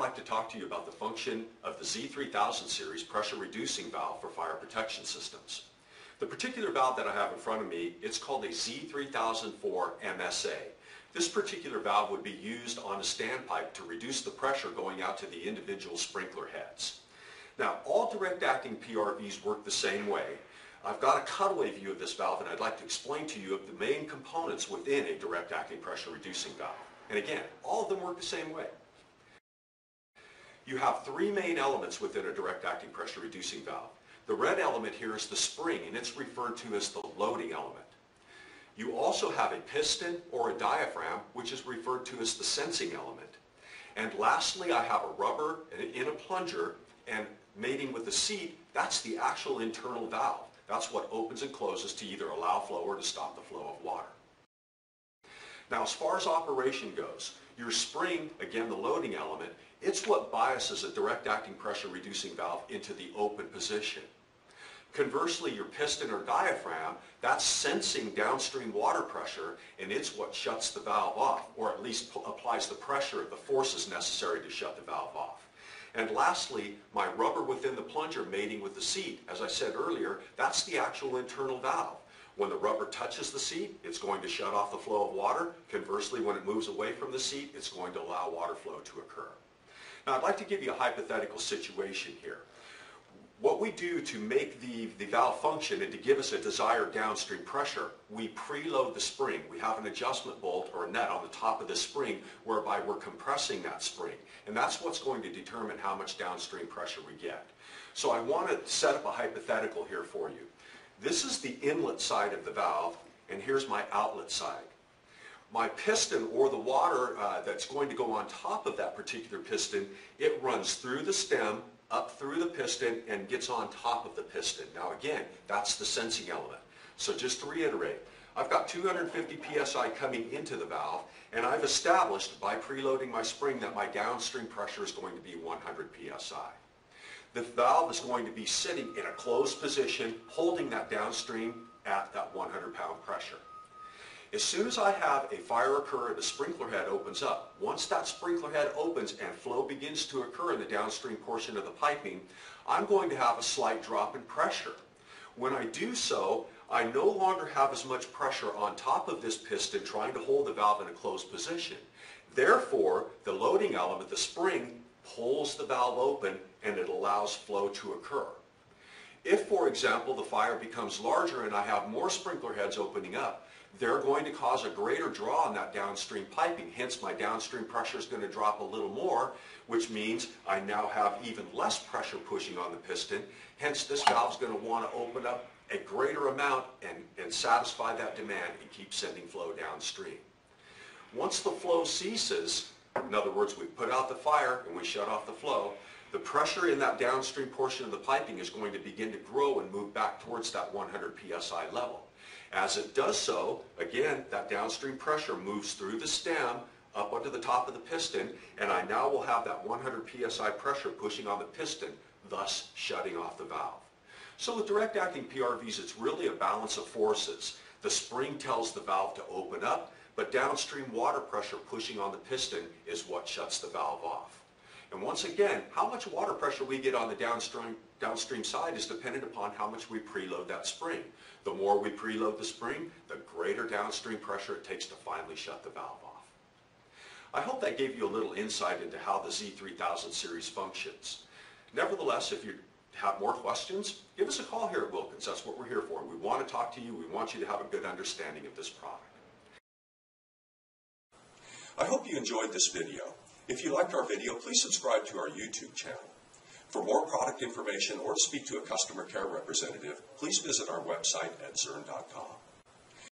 like to talk to you about the function of the Z3000 series pressure reducing valve for fire protection systems. The particular valve that I have in front of me, it's called a Z3004 MSA. This particular valve would be used on a standpipe to reduce the pressure going out to the individual sprinkler heads. Now, all direct acting PRVs work the same way. I've got a cutaway view of this valve, and I'd like to explain to you of the main components within a direct acting pressure reducing valve. And again, all of them work the same way. You have three main elements within a direct acting pressure reducing valve. The red element here is the spring, and it's referred to as the loading element. You also have a piston or a diaphragm, which is referred to as the sensing element. And lastly, I have a rubber in a plunger, and mating with the seat, that's the actual internal valve. That's what opens and closes to either allow flow or to stop the flow of water. Now, as far as operation goes, your spring, again the loading element, it's what biases a direct acting pressure reducing valve into the open position. Conversely, your piston or diaphragm, that's sensing downstream water pressure, and it's what shuts the valve off, or at least applies the pressure, the forces necessary to shut the valve off. And lastly, my rubber within the plunger mating with the seat, as I said earlier, that's the actual internal valve. When the rubber touches the seat, it's going to shut off the flow of water. Conversely, when it moves away from the seat, it's going to allow water flow to occur. Now, I'd like to give you a hypothetical situation here. What we do to make the valve function and to give us a desired downstream pressure, we preload the spring. We have an adjustment bolt or a nut on the top of the spring whereby we're compressing that spring. And that's what's going to determine how much downstream pressure we get. So I want to set up a hypothetical here for you. This is the inlet side of the valve, and here's my outlet side. My piston, or the water that's going to go on top of that particular piston, it runs through the stem, up through the piston, and gets on top of the piston. Now again, that's the sensing element. So just to reiterate, I've got 250 psi coming into the valve, and I've established by preloading my spring that my downstream pressure is going to be 100 psi. The valve is going to be sitting in a closed position, holding that downstream at that 100-pound pressure. As soon as I have a fire occur and the sprinkler head opens up, once that sprinkler head opens and flow begins to occur in the downstream portion of the piping, I'm going to have a slight drop in pressure. When I do so, I no longer have as much pressure on top of this piston trying to hold the valve in a closed position. Therefore, the loading element, the spring, pulls the valve open and it allows flow to occur. If, for example, the fire becomes larger and I have more sprinkler heads opening up, they're going to cause a greater draw on that downstream piping. Hence, my downstream pressure is going to drop a little more, which means I now have even less pressure pushing on the piston. Hence, this valve is going to want to open up a greater amount and satisfy that demand and keep sending flow downstream. Once the flow ceases, in other words, we put out the fire and we shut off the flow, the pressure in that downstream portion of the piping is going to begin to grow and move back towards that 100 psi level. As it does so, again, that downstream pressure moves through the stem up onto the top of the piston, and I now will have that 100 psi pressure pushing on the piston, thus shutting off the valve. So with direct acting PRVs, it's really a balance of forces. The spring tells the valve to open up, but downstream water pressure pushing on the piston is what shuts the valve off. And once again, how much water pressure we get on the downstream side is dependent upon how much we preload that spring. The more we preload the spring, the greater downstream pressure it takes to finally shut the valve off. I hope that gave you a little insight into how the Z3000 series functions. Nevertheless, if you have more questions, give us a call here at Wilkins. That's what we're here for. We want to talk to you. We want you to have a good understanding of this product. I hope you enjoyed this video. If you liked our video, please subscribe to our YouTube channel. For more product information or to speak to a customer care representative, please visit our website at zern.com.